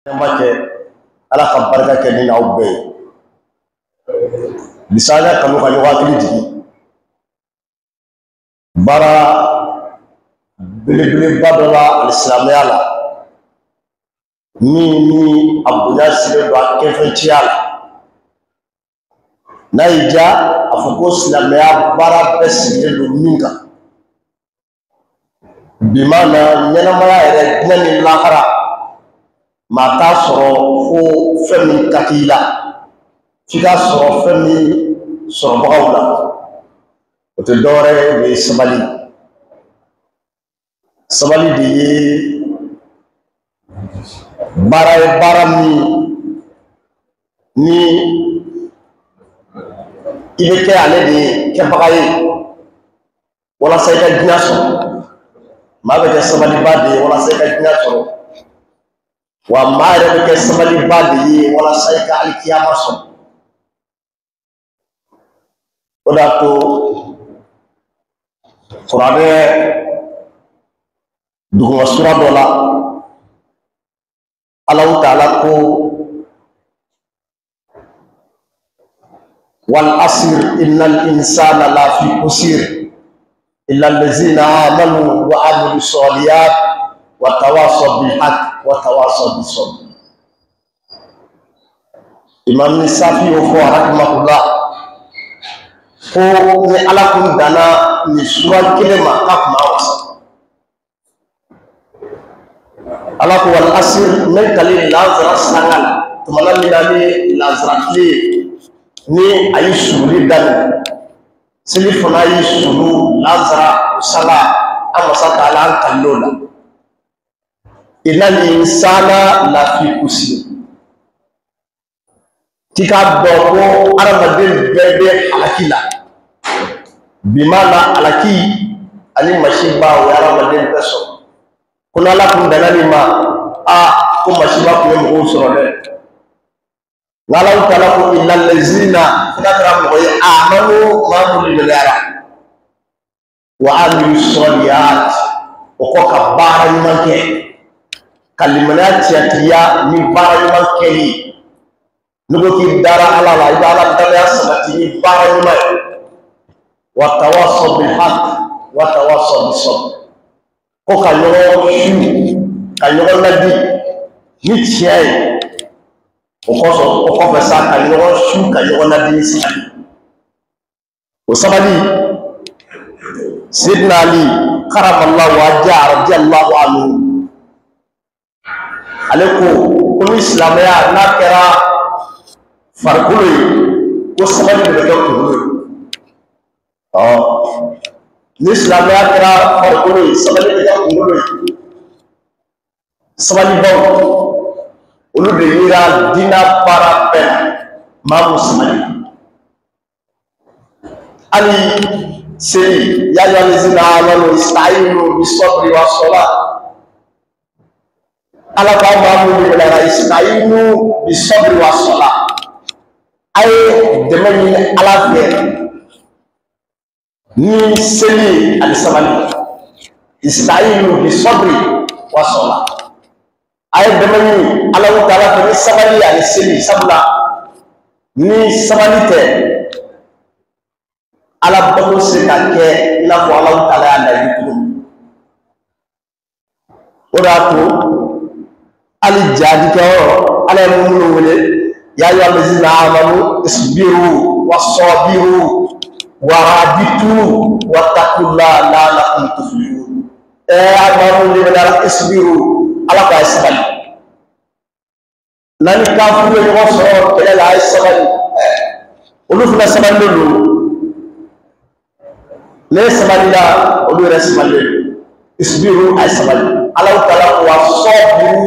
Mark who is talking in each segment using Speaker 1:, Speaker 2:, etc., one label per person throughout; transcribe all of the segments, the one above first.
Speaker 1: Make ala ka barika kɛ ni n'aw bɛɛ ye misaliya kanu ka ɲɔgɔn hakili jigi baara belebeleba dɔ la alisilamɛya la min ni a bonya silen don a kɛfɛnciya la n'a y'i diya a fɔ ko silamɛya baara bɛɛ sigilen don min kan bi maana ɲɛnamaya yɛrɛ diinɛ ni lahara maa t'a sɔrɔ fo fɛn min ka k'i la f'i ka sɔrɔ fɛn min sɔrɔbagaw la o tɛ dɔwɛrɛ ye o ye sabali sabali de ye baara ye baara min ni i bɛ kɛ ale de kɛbaga ye walasa i ka diɲɛ sɔrɔ maa bɛ kɛ sabaliba de ye walasa i ka diɲɛ sɔrɔ wa maa yɛrɛ bɛ kɛ sabaliba de ye walasa i ka alikiyama sɔrɔ o de y'a to kuranɛ duguma sura dɔ la Alahu Taala ko wal asr innal insana lafi khusr illa allazina amanu wa amilu solihat wa tawasaw bil haqq wa tawasaw bis sabr. Imam Nisafi o fo rahimahullah ko ni ala kun dana ni sura kelen ma ka kuma wasa ala ko wal asr men kalil lazara sangal tumana minani lazara kle ni ayi suri dan sili fana yi suru lazara sala amasa taala kallola inal insana lafi khusr tika dogo aramaden bebe halakila bimana alaki ani mashiba wa aramaden peso kuna la kun danani ma a ko mashiba ko mo soro de ngalaw kala ko illal lazina kadara mo ya amanu ma mul bilara wa amilu soliyat o ko ka bara manke kalimana tiya ni bara manke ni nugo ki dara ala la ibala dara sabati ni bara manke wa tawasaw bil haqq wa tawasaw bis sabr ko ka ɲɔgɔn su ka ɲɔgɔn ladi ni tiɲɛ ye o kɔfɛ sa ka ɲɔgɔn su ka ɲɔgɔn ladi ni sabali o sabali Sidna Ali karamallahu wajha radiyallahu anhu ale ko ni silamɛya n'a kɛra farikolo ye ko sabali de bɛ kɛ kunkolo ye ni silamɛya kɛra farikolo ye sabali bɛ kɛ kunkolo ye sabalibaw olu de yera diinɛ baara bɛɛ la maa mun sabali hali seli ya ayyuha allazina amanu ista'inu bis-sabri was-salah ala ka maa mun de la ista'inu bis-sabri was-salah a ye dɛmɛ ɲini ala fɛ ni seli ani sabali ista'inu bis-sabri was-salah a ye dɛmɛ ɲini Alahu Taala fɛ ni sabali ani seli sabula ni sabali tɛ ala bato se ka kɛ i n'a fɔ Alahu Taala y'a laɲini cogo min o de y'a to hali jaadikɛyɔrɔ ala ye minnu wele ya ayyuha allazina amanu isbiru wasabiru warabitu wattaqullaha la'allakum tuflihun amanu libana isbiru ala ka sabali nani kafu ye ɲɔgɔn sɔrɔ kɛlɛ la a ye sabali olu fana sabalilen don ne sabali la olu yɛrɛ sabalilen don isbiru a ye sabali Alahu Taala ko wasabiru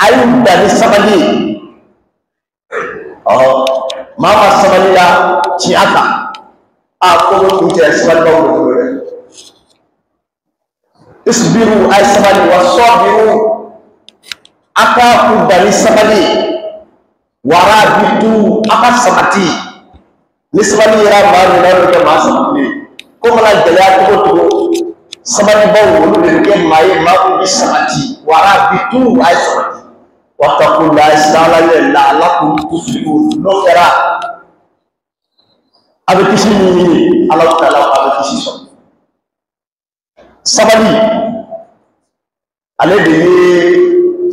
Speaker 1: a y'u dan ni sabali maa ma sabali la tiɲɛ kan a ko bɛ kun cɛ sabalibaw de bolo dɛ isbiru a ye sabali wasabiru a ka kun dan ni sabali warabitu a ka sabati ni sabali yɛrɛ maa min na o bɛ kɛ maa sabati ko mana gɛlɛya cogo o cogo sabalibaw olu de bɛ kɛ maa ye maa min bɛ sabati warabitu a ye sabati واتقوا الله استعلا لعلكم تفلحون نكرا أبكيسي مني الله تعالى أبكيسي سو sabali ale de ye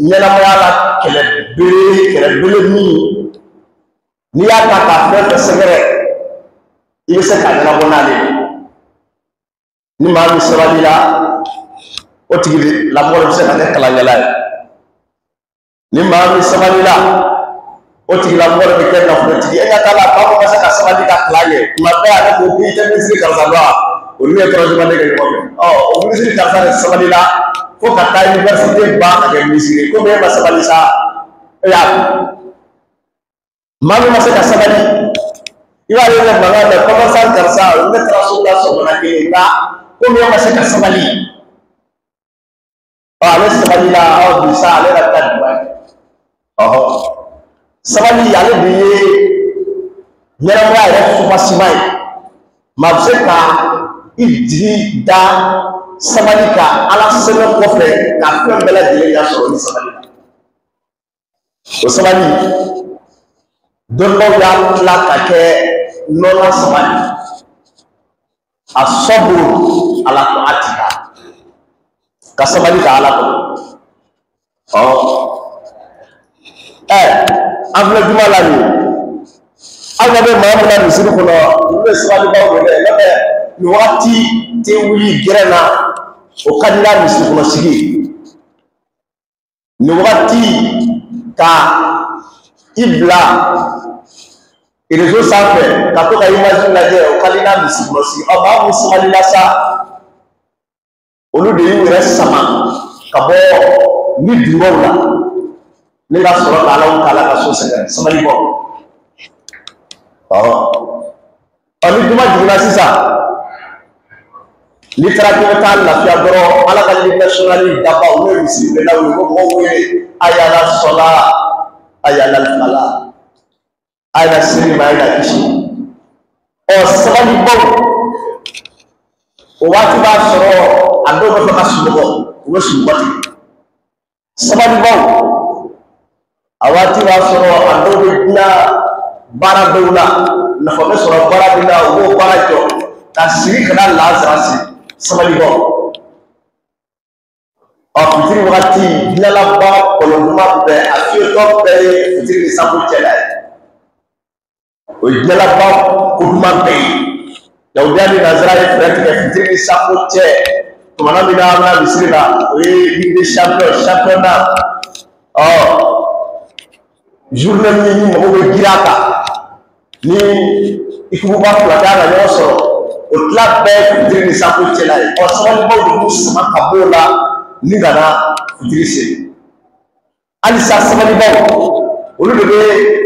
Speaker 1: ɲɛnamaya la kɛlɛbele min n'i y'a ta k'a fɛn fɛn sɛgɛrɛ i bɛ se ka ɲɛnabɔ n'ale ye ni maa min sabali la o tigi lamɔgɔ bɛ se ka kɛ kalankɛla ye ni maa min sabali la o tigi lamɔgɔ bɛ kɛ nafolotigi e ka taa la maa min ma se ka sabali ka kalan kɛ tuma bɛɛ ale ko k'i tɛ minisiri karisa dɔn wa olu ye tɔrɔjumɛn kɛ ɲɔgɔn fɛ o minisiri karisa de sabali la fo ka taa université ban ka kɛ minisiri komi e ma sabali sa e y'a maa min ma se ka sabali i b'a ye ne mankan mɛn commerçant karisa ne taara sugu la sɔgɔmada kelen nka komi e ma se ka sabali ale sabali la bi sa ale yɛrɛ bɛ taa Dubaï sabali ale de ye ɲɛnamaya yɛrɛ fɔmasima ye maa bɛ se ka i jigi da sabali kan ala sɛbɛn kɔfɛ ka fɛn bɛɛ lajɛlen lasɔrɔ ni sabali la o sabali dɔnnibaw y'a tila ka kɛ nɔnɔ sabali a sɔburu ala ko a ti ka sabali ka ala kɔnɔ an filɛ juma la nin aw ɲɛ bɛ maa min na misiri kɔnɔ olu bɛ sabalibaw wele lamɛn nin wagati tɛ wuli gɛrɛ na o ka di n'a misiri kɔnɔ sigi nin wagati ka i bila réseau sanfɛ ka to ka image lajɛ o ka di n'a misiri kɔnɔ sigi maa min sabali la sa olu de y'u yɛrɛ sama ka bɔ ni dunbaw la ni ka sɔrɔ ka Alahu Taala ka so sɛgɛrɛ sabalibaw ni juma jiginna sisan n'i taara k'i bɛ taa lafiya dɔrɔn ala ka ligue nationale daba olu ye misiriwelaw ye ko mɔgɔw wele ayala sɔla ayala fala ayala sirima ayala kisi sabalibaw o waati b'a sɔrɔ a dɔw bɛ fɛ ka sunɔgɔ u bɛ sunɔgɔ tigɛ sabalibaw a waati b'a sɔrɔ a dɔw bɛ dilan baara dɔw la nafa bɛ sɔrɔ baara min na u b'o baara jɔ ka sigi ka na lazara sigi sabalibaw fitiri wagati dilanlaba kɔlɔnjuma bɛɛ a fiyetɔ bɛɛ ye fitiri ni sanko cɛla ye o ye dilanlaba koduma bɛɛ ye yahudiya ni nazara ye fɛɛrɛ tigɛ fitiri ni sanko cɛ tumana min na an bɛna misiri la o ye ligue des champions championnat journée min ni mɔgɔw bɛ girin a kan ni ikububa fila kan ka ɲɔgɔn sɔrɔ o tila bɛɛ fitiri ni sanko cɛla ye sabalibaw de b'u sama ka bɔ o la ni ka na fitiri se halisa sabalibaw olu de bɛ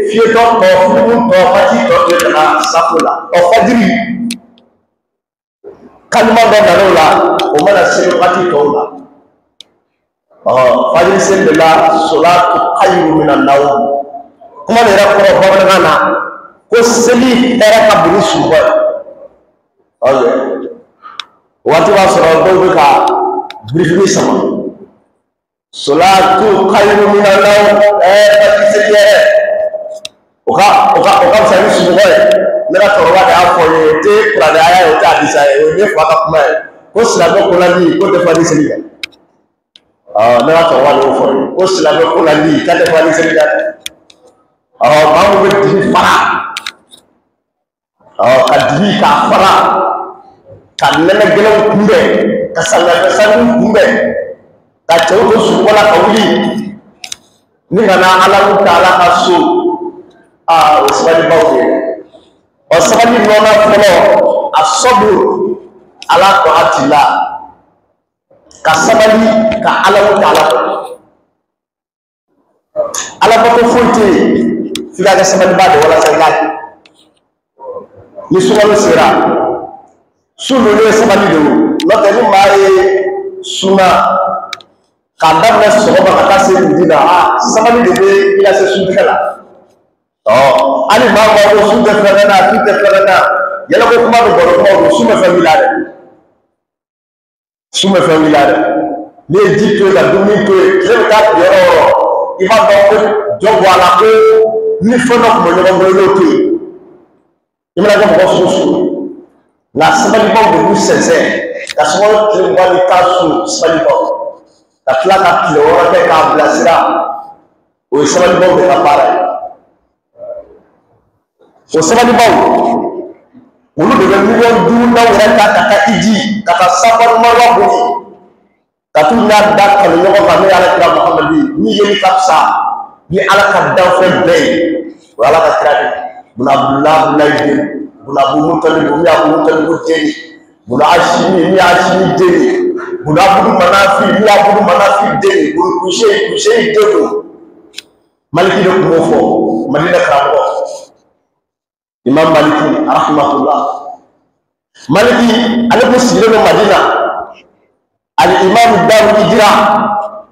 Speaker 1: fiyetɔ tɔ filimu tɔ waati tɔ de ka na sanko la fajiri kalima dɔ nana o la o mana se waati tɔw la fajiri seli de la solatu khayru minan nawm kuma de yɛrɛ kɔrɔ bamanankan na ko seli hɛrɛ ka bon ni sunɔgɔ ye waati b'a sɔrɔ dɔw bɛ ka birifini sama solatu khayru minan nawm fajiri seli yɛrɛ o ka fisa ni sunɔgɔ ye ne ka cɛkɔrɔba de y'a fɔ n ye o tɛ kuranɛ aya ye o tɛ hadisa ye o ye ne fa ka kuma ye ko silamɛ ko ladi ko tɛ fajiri seli kɛ ne ka cɛkɔrɔba de y'o fɔ n ye ko silamɛ ko ladi k'a tɛ fajiri seli kɛ maa min bɛ dimi fara ka dimi k'a fara ka nɛnɛ gɛlɛnw kunbɛn ka samiyɛfɛsanjiw kunbɛn ka cɛw to sunɔgɔ la ka wuli ni ka na Alahu Taala ka so o sabalibaw de ye sabali nɔnɔ fɔlɔ a sɔburu ala ta'ati la ka sabali ka Alahu Taala ala bato foyi tɛ yen f'i ka kɛ sabaliba de walasa i k'a kɛ ni sunkalo sera su ninnu ye sabali de ye n'o tɛ ni maa ye suna k'a daminɛ sɔgɔma ka taa se midi la sabali de bɛ i lase suntigɛ la hali maa b'a fɔ su tɛ fɛn na su tɛ fɛn na yɛlɛ ko kuma bɛ baro kuma don su bɛ fɛn wuli la dɛ su bɛ fɛn wuli la dɛ n'i ye ji to yen ka dumuni to yen tile bɛ taa yɔrɔ o yɔrɔ il va donc jɔ bɔ a la ko ni fɛn dɔ tun bɛ ɲɔgɔn bolo n'o to yen i mana kɛ mɔgɔ sugu sugu nka sabalibaw de b'u sɛnsɛn ka sɔrɔ tile mugan ni tan so sabalibaw ka tila ka tile wɔɔrɔ kɛ k'a bilasira o ye sabalibaw de ka baara ye o sabalibaw olu de bɛ miliyɔn duurunaw yɛrɛ ta ka taa iji ka taa safari marwa boli ka t'u n'a da kanu ɲɔgɔn kan n'o ye alakira muhamadu ye ni yeli ka fisa ni ala ka danfɛn bɛɛ ye o ye ala ka kira de buna abudulayi den buna abu mutalibu min ye abu mutalibu den ye buna asimi min ye asimi den ye buna abudu manafi min ye abudu manafi den ye buna kuseyi den don maliki de tun b'o fɔ madina karamɔgɔ imam maliki rahmatullah maliki ale ko sigilen don madina ali imam daru hijira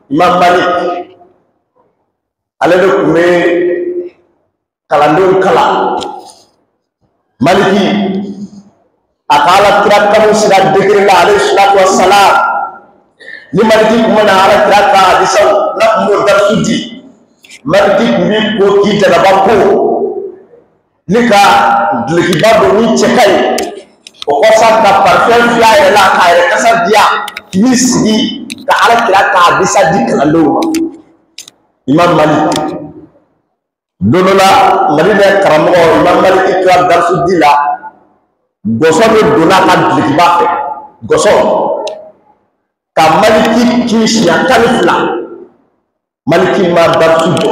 Speaker 1: imam malik ale de tun bɛ kalandenw kalan maliki a ka alakira kanu sira degere la ale salatu wassalam ni maliki tun bɛ na alakira ka hadisaw n'a tun b'o darisu di maliki tun bɛ ko k'i jalaba ko ni ka dulokiba don ni cɛ ka ɲi o kɔsa ka parfɛn fiyɛ a yɛrɛ la k'a yɛrɛ kasa diya k'i sigi ka alakira ka hadisa di kalandenw ma imam malik don dɔ la madina karamɔgɔ imam malik ka darisu di la gɔsɔ bɛ donna ka dulokiba fɛ gɔsɔ ka maliki k'i siɲɛ 12 maliki ma darisu jɔ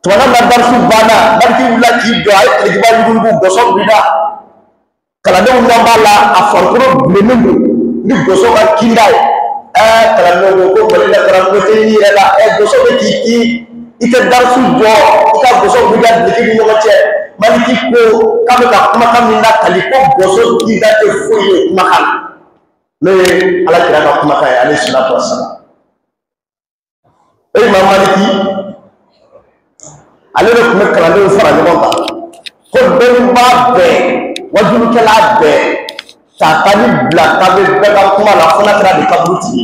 Speaker 1: tuma na darisu banna maliki wulila k'i jɔ a ye dulokiba yugurugu gɔsɔ bila kalandenw ɲɛ b'a la a farikolo bilennen don ni gɔsɔ ka kinda ye kalandenw ko madina karamɔgɔ tɛ y'i yɛrɛ la gɔsɔ bɛ k'i i tɛ darisu jɔ i ka gɔsɔ b'i ka duloki ni ɲɔgɔn cɛ maliki ko k'a bɛ ka kumakan min lakali ko gɔsɔ k'i da tɛ foyi ye kumakan na n'o ye alakira ka kumakan ye alayhi salatu wassalam imam maliki ale de tun bɛ kalandenw fara ɲɔgɔn kan ko dɔnniba bɛɛ wajulukɛla bɛɛ k'a ta ni bila k'a bɛ bɛɛ ka kuma la fo n'a kɛra de kaburu tigi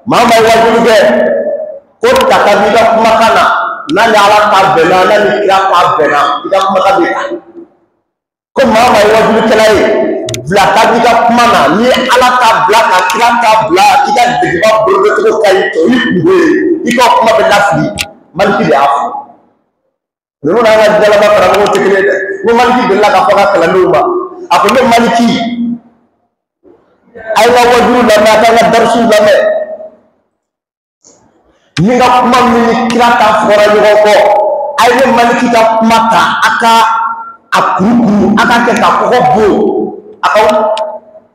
Speaker 1: maa ma ye wajulu kɛ ko ta ka b'i ka kumakan na n'a ni ala ta bɛnna n'a ni kira ta bɛnna i ka kumakan bɛ ta ko maa ma ye wajulukɛla ye bila ka b'i ka kuma na ni ala ta bila ka kira ta bila i ka degiba bolocogo ka ɲi to i kungo ye i ka kuma bɛ lafili maliki de y'a fɔ ninnu n'an ka jalaba karamɔgɔw tɛ kelen ye dɛ ko maliki delila ka fɔ ka kalandenw ma a ko ne maliki a ye ka wajulu lamɛn a k'an ka darisiw lamɛn ni ka kuma min ni kira ta fɔra ɲɔgɔn kɔ a ye ne maliki ka kuma ta a ka a kurukuru a ka kɛ ka kɔgɔ bon a ka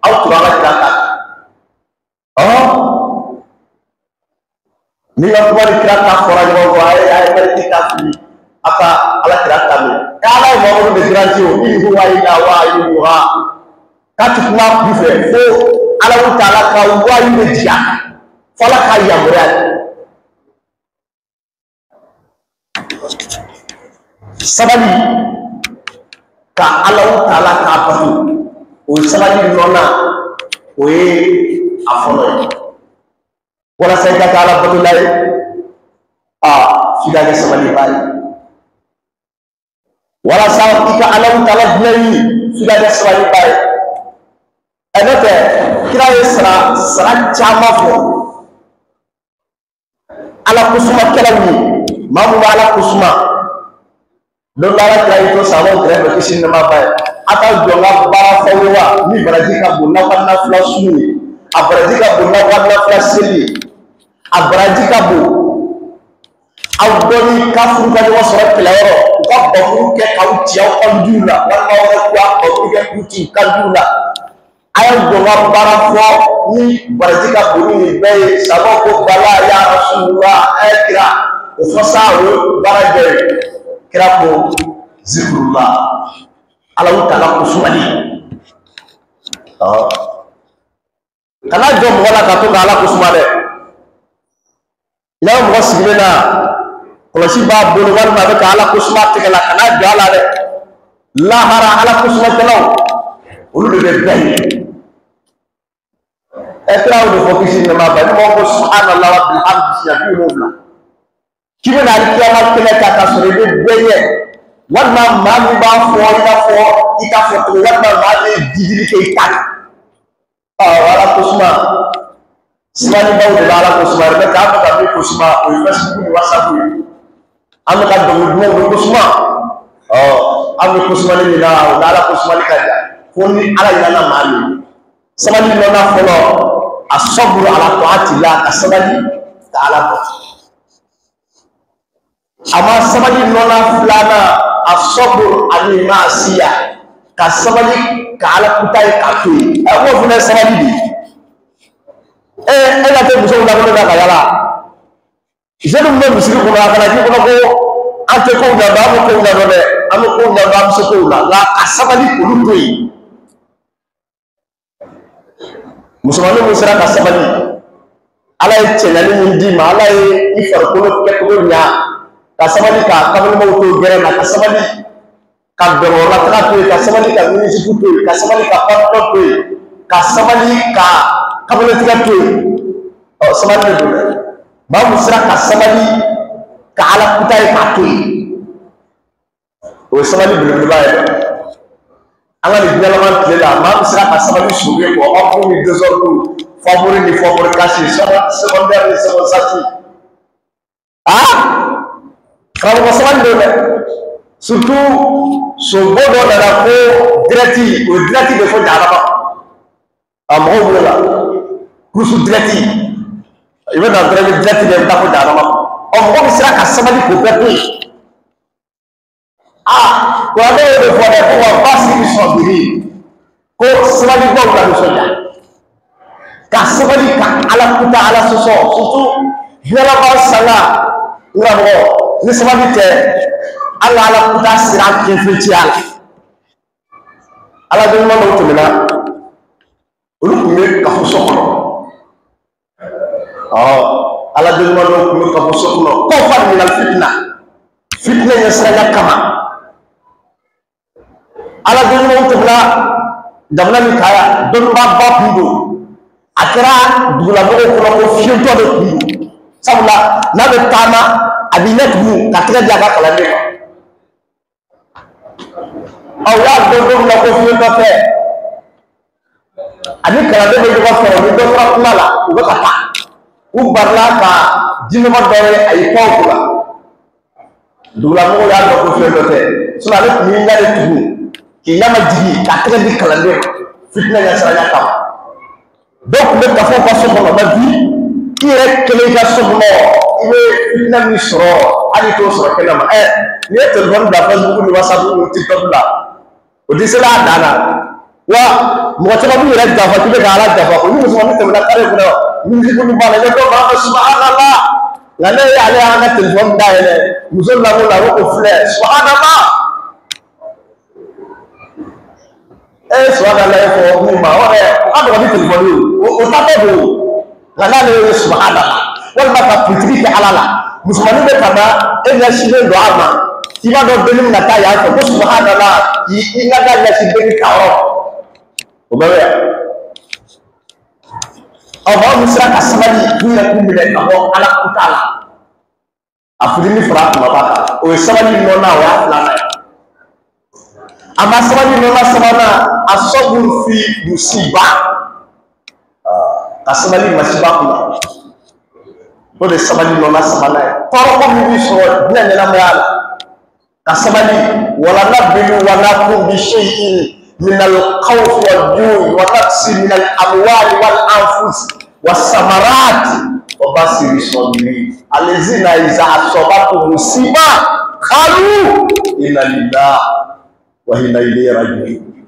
Speaker 1: aw tora a ka kira ta ni ka kuma ni kira ta fɔra ɲɔgɔn kɔ a ye maliki ta fili a ka ala kira ta min ala ye mamadu de garanti o in huwa illa wahyuha k'a ti kuma kun fɛ fo ala taala ka wahyu de jigin a kan fo ala k'a yamaruya sabali ka ala taala k'a bato o ye sabali nɔna o ye a fɔlɔ ye walasa i ka kɛ ala batola ye f'i ka kɛ sabali ba ye walasa i ka ala taala dilan ye f'i ka kɛ sabali ba ye n'o tɛ kira ye sara caman fɔ ala kosumakɛlaw ye maa min bɛ ala kosuma don dɔ ala kira y'i to sabon kɛrɛfɛ kisi ni nɛɛma ba ye a ka jɔ n ka baara fɔw ye wa ni baraji ka bon n'aw ka nafila sun ye a baraji ka bon n'aw ka nafila seli ye a baraji ka bon aw dɔɔni ka furu ka ɲɔgɔn sɔrɔ kɛlɛyɔrɔ u ka bafuru kɛ k'aw ci aw kan juw la walima aw yɛrɛ k'u bafuru kɛ k'u ci kan juw la a ye jɔ n ka baara fɔ ni baraji ka bon ni nin bɛɛ ye sabɔ ko bala ya rasulullah a ye kira o fɔ sa o ye baara jɛ ye kira ko zikrullah ala taala ko sumali kana jɔ mɔgɔ la ka to ka ala ko suma dɛ n'a ye mɔgɔ sigilen na kɔlɔsi b'a bolo walima a bɛ ka ala ko suma tigɛ la kana jɔ a la dɛ lahara ala ko sumakɛlaw olu de bɛ bɛn ekra wo fo kisi ne ma ba ni mo ko subhanallah wa bihamdihi ya bi wala kibe na kiyama kele ka ka sore be beye wala ma mi ba fo ita fo to wala ma le didili ke ita wala kusma simani ba de wala kusma be ka ba be kusma o facebook ni whatsapp ni am ka do mo kusma am kusma ni na wala kusma ni ka ja ko ni ala ila na mali sabali no na folo asabru ala taati la kasabali ta'ala ko ama sabali no na fulana asabru ali masiya kasabali ka ala kutai katu e wo funa sabali di ela te muso na ko na ka yala jenu mo misiri ko na kana ji ko ko ante ko na ba ko na do de am ko na ba so ko na la kasabali ko lu toyi musulmanu musira ka sabali ala ye cɛɲali min di ma ala ye i farikolo kɛcogo ɲa ka sabali ka kabini maw to gɛrɛ na ka sabali ka bɛrɛ lataga to yen ka sabali ka minisipu to yen ka sabali ka patɔn to yen ka sabali ka kabinitigɛ to yen sabali de don dɛ maa musira ka sabali ka ala kuta ye k'a to yen o ye sabali belebeleba ye dɛ an ka nin diɲɛlaban tile la maa min sera ka sabali suye kɔ ɔfu ni désordre favori ni favori caché secondaire ni second sati karamɔgɔ sabali don dɛ surtout sobo dɔ nana ko dirɛti o ye dirɛti de fɔ jahanama mɔgɔw b'o la kurusu dirɛti i bɛ na dɔrɔn i bɛ dirɛti de i bɛ taa fɔ jahanama mɔgɔ min sera ka sabali k'o bɛɛ to yen kuranɛ y'o de fɔ dɛ ko wa basiri sɔbiri ko sabali baw la nisɔndiya ka sabali ka ala kuta ala sɔsɔ surtout hinɛlaba sanga ŋaramɔgɔ ni sabali tɛ ala kuta sira kɛfɛciya la ala dɔnniya dɔw tɛmɛna olu tun bɛ kafo so kɔnɔ ala dɔnniya dɔw tun bɛ kafo so kɔnɔ ko fa mina fitina ɲɛ siranya kama ala dɔnnibaw tɛmɛna jamana min kaya dɔnnibaba kun don a kɛra dugulamɔgɔw kɔnɔ ko fiyentɔ de kun don sabula n'a bɛ taama a b'i ɲɛ tugu ka tɛgɛ di a ka kalanden ma y'a dɔn don min na ko fiyentɔ tɛ ani kalanden bɛ ɲɔgɔn fɛ ni dɔ fɔra kuma la u bɛ ka taa u barila ka jinɛma dɔ ye a y'i pan o kunna dugulamɔgɔw y'a dɔn ko fiyentɔ tɛ ale tun b'i ɲɛ de tugu k'i ɲama jigi ka tɛgɛ di kalanden ma fitina ɲɛsiranya kama dɔw tun bɛ kafo ka so kɔnɔ nka bi i yɛrɛ kelen ka so kɔnɔ i bɛ fitina min sɔrɔ hali t'o sɔrɔ kɛnɛ ma n'i ye telefɔni bila facebook ni whatsapp ni tiktok la o tɛ se a dan na wa mɔgɔ caman b'u yɛrɛ janfa k'i bɛ ka ala janfa o ni musomanin tɛmɛna kare kɔnɔ musique ni b'a la i bɛ dɔ b'a fɔ subhanallah nka ne y'ale y'an ka telefɔni dayɛlɛ muso lamɔ la ko filɛ subhanallah subhanallah fɔ min ma o dɔgɔ ni telefɔni o ta bɛɛ don nka n'ale ye subhanallah walima ka kuntigi kɛ ala la musomanin bɛ ka na e ɲɛsinnen don a ma i b'a dɔn denni bɛna taa yan fɛ ko subhanallah i ka da ɲɛsin denni ka yɔrɔ o bɛ yan maa min sera ka sabali min yɛrɛ kun minɛ ka bɔ ala kuta la a fitinin fara kumaba kan o ye sabali nɔnna o y'a filanan ye a ma sabali nɔnna sabanan a sɔburu fi musiba ka sabali masiba kunna o de sabali nɔnna sabanan ye tɔɔrɔ min b'i sɔrɔ diɲɛ ɲɛnamaya la ka sabali wala nabili wala kun bi shay'in min al-khawf wal-ju' wa naqsi min al-amwali wal-anfus was-samarat wa bashiri as-sabirin allazina idha asabatuhum musiba qalu inna lillahi wa inna ilayhi raji'un